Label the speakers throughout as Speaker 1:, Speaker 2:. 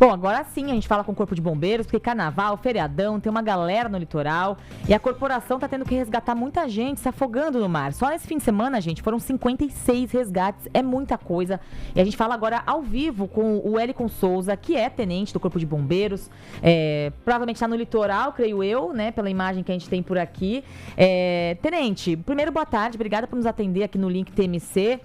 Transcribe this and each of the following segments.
Speaker 1: Bom, agora sim a gente fala com o Corpo de Bombeiros, porque carnaval, feriadão, tem uma galera no litoral e a corporação tá tendo que resgatar muita gente se afogando no mar. Só nesse fim de semana, gente, foram 56 resgates, é muita coisa. E a gente fala agora ao vivo com o Wellington Souza, que é tenente do Corpo de Bombeiros, provavelmente está no litoral, creio eu, né, pela imagem que a gente tem por aqui. Tenente, primeiro, boa tarde, obrigada por nos atender aqui no Link TMC.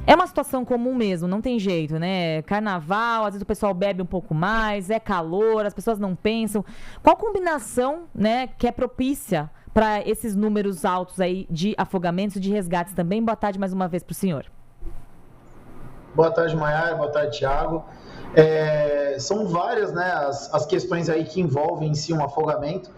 Speaker 1: É uma situação comum mesmo, não tem jeito, né? Carnaval, às vezes o pessoal bebe um pouco mais, é calor, as pessoas não pensam. Qual combinação, né, que é propícia para esses números altos aí de afogamentos e de resgates também? Boa tarde mais uma vez para o senhor.
Speaker 2: Boa tarde, Maiara. Boa tarde, Thiago. São várias, né, as questões aí que envolvem em si um afogamento.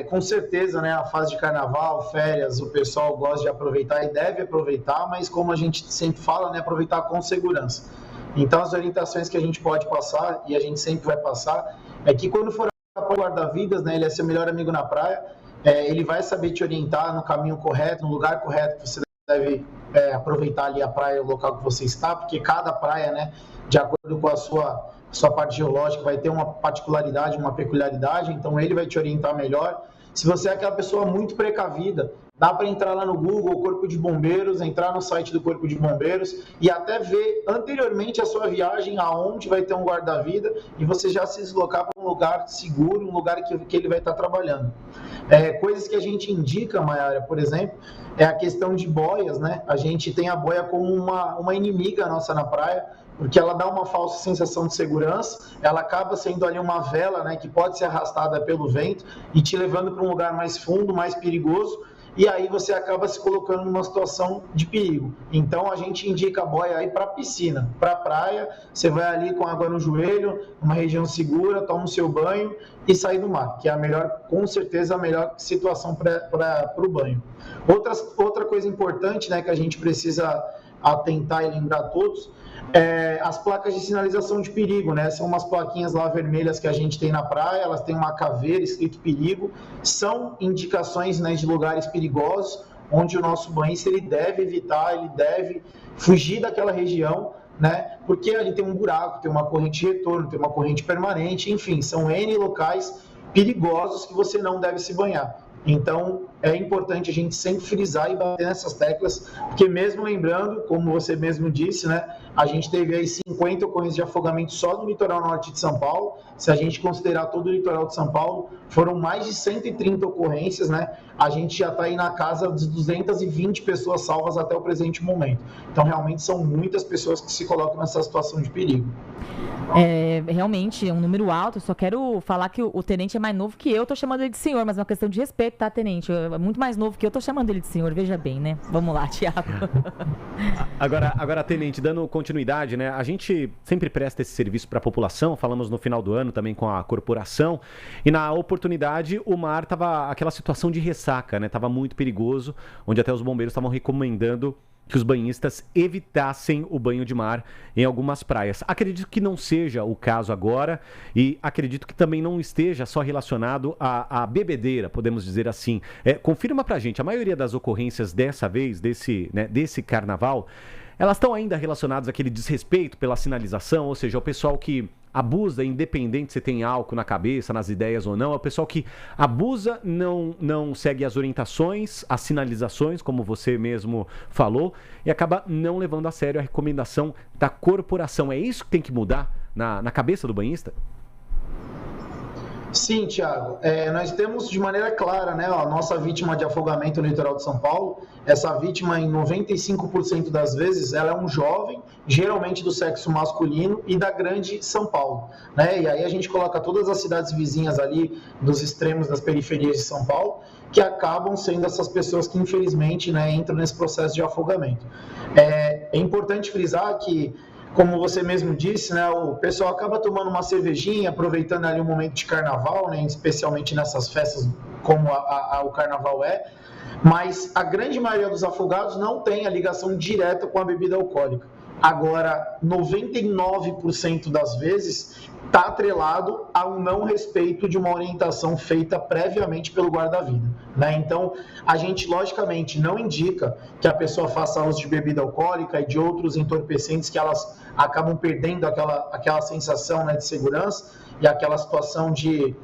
Speaker 2: Com certeza, né, a fase de carnaval, férias, o pessoal gosta de aproveitar e deve aproveitar, mas como a gente sempre fala, né, aproveitar com segurança. Então, as orientações que a gente pode passar, e a gente sempre vai passar, é que quando for para o guarda-vidas, né, ele é seu melhor amigo na praia, ele vai saber te orientar no caminho correto, no lugar correto que você deve aproveitar ali a praia, o local que você está, porque cada praia, né, de acordo com a sua parte geológica, vai ter uma particularidade, uma peculiaridade, então ele vai te orientar melhor. Se você é aquela pessoa muito precavida, dá para entrar lá no Google, Corpo de Bombeiros, entrar no site do Corpo de Bombeiros e até ver anteriormente a sua viagem aonde vai ter um guarda-vida e você já se deslocar para um lugar seguro, um lugar que ele vai estar trabalhando. Coisas que a gente indica, Maiara, por exemplo, é a questão de boias, né? A gente tem a boia como uma inimiga nossa na praia, porque ela dá uma falsa sensação de segurança, ela acaba sendo ali uma vela, né, que pode ser arrastada pelo vento e te levando para um lugar mais fundo, mais perigoso, e aí você acaba se colocando numa situação de perigo. Então a gente indica a boia aí para piscina, para praia, você vai ali com água no joelho, uma região segura, toma o seu banho e sai do mar, que é a melhor, com certeza a melhor situação para o banho. Outra coisa importante, né, que a gente precisa atentar e lembrar a todos, as placas de sinalização de perigo, né? São umas plaquinhas lá vermelhas que a gente tem na praia, elas têm uma caveira escrito perigo, são indicações, né, de lugares perigosos, onde o nosso banhista ele deve evitar, ele deve fugir daquela região, né? Porque ali tem um buraco, tem uma corrente de retorno, tem uma corrente permanente, enfim, são N locais perigosos que você não deve se banhar. Então, é importante a gente sempre frisar e bater nessas teclas, porque mesmo lembrando, como você mesmo disse, né, a gente teve aí 50 ocorrências de afogamento só no litoral norte de São Paulo. Se a gente considerar todo o litoral de São Paulo, foram mais de 130 ocorrências, né? A gente já está aí na casa de 220 pessoas salvas até o presente momento. Então, realmente, são muitas pessoas que se colocam nessa situação de perigo.
Speaker 1: Realmente, é um número alto. Eu só quero falar que o tenente é mais novo que eu. Tô chamando ele de senhor, mas é uma questão de respeito, tá, tenente? É muito mais novo que eu, tô chamando ele de senhor. Veja bem, né? Vamos lá, Thiago.
Speaker 3: Agora, tenente, dando continuidade, né? A gente sempre presta esse serviço para a população. Falamos no final do ano também com a corporação. E na oportunidade, o mar tava aquela situação de ressaca, né? Tava muito perigoso, onde até os bombeiros estavam recomendando que os banhistas evitassem o banho de mar em algumas praias. Acredito que não seja o caso agora e acredito que também não esteja só relacionado à bebedeira, podemos dizer assim. Confirma pra gente, a maioria das ocorrências dessa vez, desse carnaval, elas estão ainda relacionadas àquele desrespeito pela sinalização, ou seja, o pessoal que abusa, independente se tem álcool na cabeça, nas ideias ou não, é o pessoal que abusa, não segue as orientações, as sinalizações, como você mesmo falou, e acaba não levando a sério a recomendação da corporação. É isso que tem que mudar na cabeça do banhista?
Speaker 2: Sim, Thiago. Nós temos de maneira clara, né, a nossa vítima de afogamento no litoral de São Paulo. Essa vítima, em 95% das vezes, ela é um jovem, geralmente do sexo masculino e da grande São Paulo, né? E aí a gente coloca todas as cidades vizinhas ali, dos extremos das periferias de São Paulo, que acabam sendo essas pessoas que, infelizmente, né, entram nesse processo de afogamento. É importante frisar que, como você mesmo disse, né, o pessoal acaba tomando uma cervejinha, aproveitando ali um momento de carnaval, né, especialmente nessas festas como o carnaval mas a grande maioria dos afogados não tem a ligação direta com a bebida alcoólica. Agora, 99% das vezes está atrelado a um não respeito de uma orientação feita previamente pelo guarda-vida, né? Então, a gente, logicamente, não indica que a pessoa faça uso de bebida alcoólica e de outros entorpecentes que elas acabam perdendo aquela sensação, né, de segurança e aquela situação de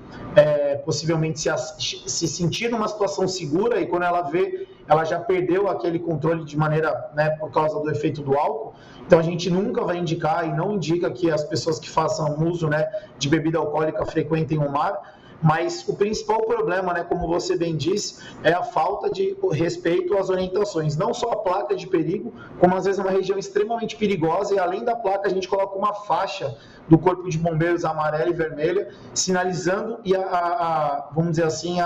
Speaker 2: possivelmente se sentir numa situação segura, e quando ela vê, ela já perdeu aquele controle de maneira, né, por causa do efeito do álcool. Então a gente nunca vai indicar e não indica que as pessoas que façam uso, né, de bebida alcoólica frequentem o mar. Mas o principal problema, né, como você bem disse, é a falta de respeito às orientações. Não só a placa de perigo, como às vezes é uma região extremamente perigosa, e além da placa a gente coloca uma faixa do Corpo de Bombeiros amarela e vermelha, sinalizando e vamos dizer assim,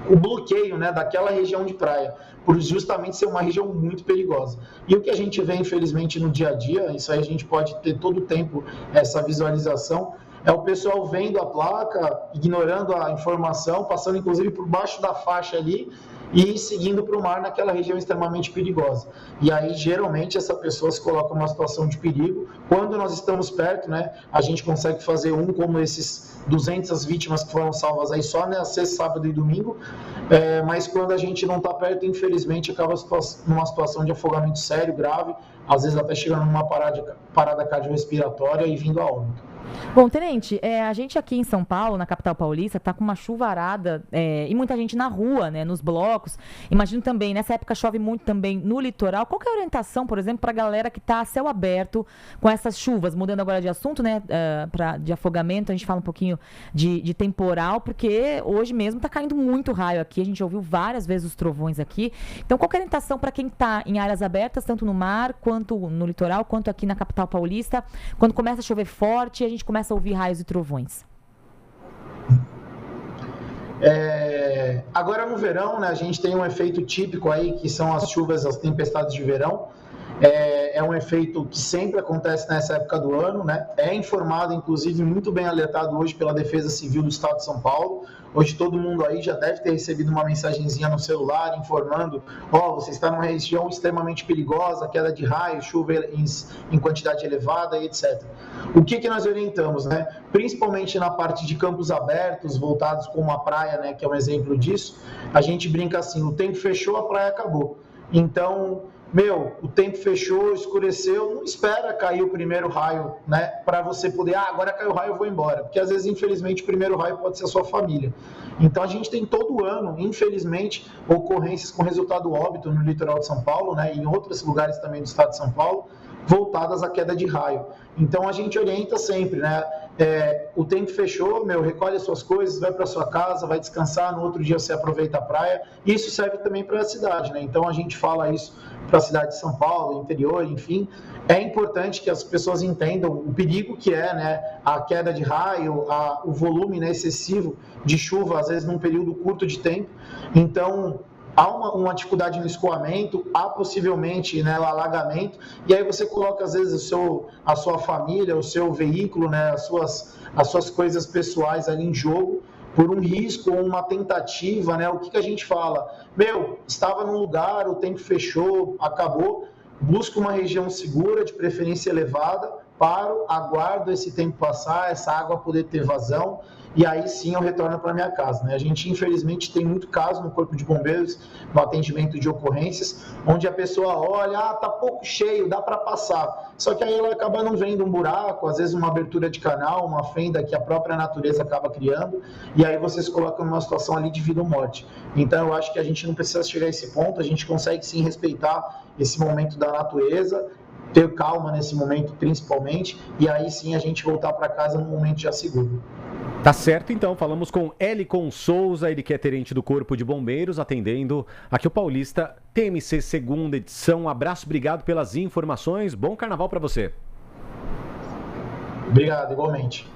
Speaker 2: o bloqueio, né, daquela região de praia, por justamente ser uma região muito perigosa. E o que a gente vê, infelizmente, no dia a dia, isso aí a gente pode ter todo o tempo essa visualização, é o pessoal vendo a placa, ignorando a informação, passando inclusive por baixo da faixa ali e seguindo para o mar naquela região extremamente perigosa. E aí, geralmente, essa pessoa se coloca numa situação de perigo. Quando nós estamos perto, né, a gente consegue fazer como esses 200 vítimas que foram salvas aí só na sexta, sábado e domingo, mas quando a gente não está perto, infelizmente, acaba numa situação de afogamento sério, grave, às vezes até chegando numa parada cardiorrespiratória e vindo a óbito.
Speaker 1: Bom, Tenente, a gente aqui em São Paulo, na capital paulista, está com uma chuvarada e muita gente na rua, né, nos blocos. Imagino também, nessa época chove muito também no litoral. Qual que é a orientação, por exemplo, para a galera que está a céu aberto com essas chuvas? Mudando agora de assunto, né, de afogamento, a gente fala um pouquinho de temporal, porque hoje mesmo está caindo muito raio aqui. A gente ouviu várias vezes os trovões aqui. Então, qual que é a orientação para quem está em áreas abertas, tanto no mar, quanto no litoral, quanto aqui na capital paulista? Quando começa a chover forte, a gente começa a ouvir raios e trovões.
Speaker 2: Agora no verão, né, a gente tem um efeito típico aí, que são as chuvas, as tempestades de verão. É um efeito que sempre acontece nessa época do ano, né? É informado, inclusive, muito bem alertado hoje pela Defesa Civil do Estado de São Paulo. Hoje todo mundo aí já deve ter recebido uma mensagenzinha no celular informando: você está numa região extremamente perigosa, queda de raio, chuva em quantidade elevada, etc. O que nós orientamos, né? Principalmente na parte de campos abertos, voltados como a praia, né, que é um exemplo disso, a gente brinca assim: o tempo fechou, a praia acabou. Então, o tempo fechou, escureceu, não espera cair o primeiro raio, né, para você poder, agora caiu o raio, eu vou embora. Porque às vezes, infelizmente, o primeiro raio pode ser a sua família. Então a gente tem todo ano, infelizmente, ocorrências com resultado óbito no litoral de São Paulo, né, e em outros lugares também do estado de São Paulo, voltadas à queda de raio. Então a gente orienta sempre, né? O tempo fechou, recolhe as suas coisas, vai para sua casa, vai descansar, no outro dia você aproveita a praia. Isso serve também para a cidade, né? Então a gente fala isso para a cidade de São Paulo, interior, enfim. É importante que as pessoas entendam o perigo que é, né, a queda de raio, o volume, né, excessivo de chuva, às vezes num período curto de tempo. Então há uma dificuldade no escoamento, há possivelmente, né, o alagamento, e aí você coloca às vezes a sua família, o seu veículo, né, as suas coisas pessoais ali em jogo, por um risco ou uma tentativa, né? O que a gente fala? Estava num lugar, o tempo fechou, acabou, busca uma região segura, de preferência elevada, paro, aguardo esse tempo passar, essa água poder ter vazão, e aí sim eu retorno para minha casa, né? A gente, infelizmente, tem muito caso no Corpo de Bombeiros, no atendimento de ocorrências, onde a pessoa olha, tá pouco cheio, dá para passar. Só que aí ela acaba não vendo um buraco, às vezes uma abertura de canal, uma fenda que a própria natureza acaba criando, e aí você se coloca numa situação ali de vida ou morte. Então eu acho que a gente não precisa chegar a esse ponto, a gente consegue sim respeitar esse momento da natureza, ter calma nesse momento principalmente, e aí sim a gente voltar para casa num momento já seguro.
Speaker 3: Tá certo, então. Falamos com Helicon Souza, ele que é tenente do Corpo de Bombeiros, atendendo aqui o Paulista TMC segunda edição. Um abraço, obrigado pelas informações. Bom carnaval para você.
Speaker 2: Obrigado, igualmente.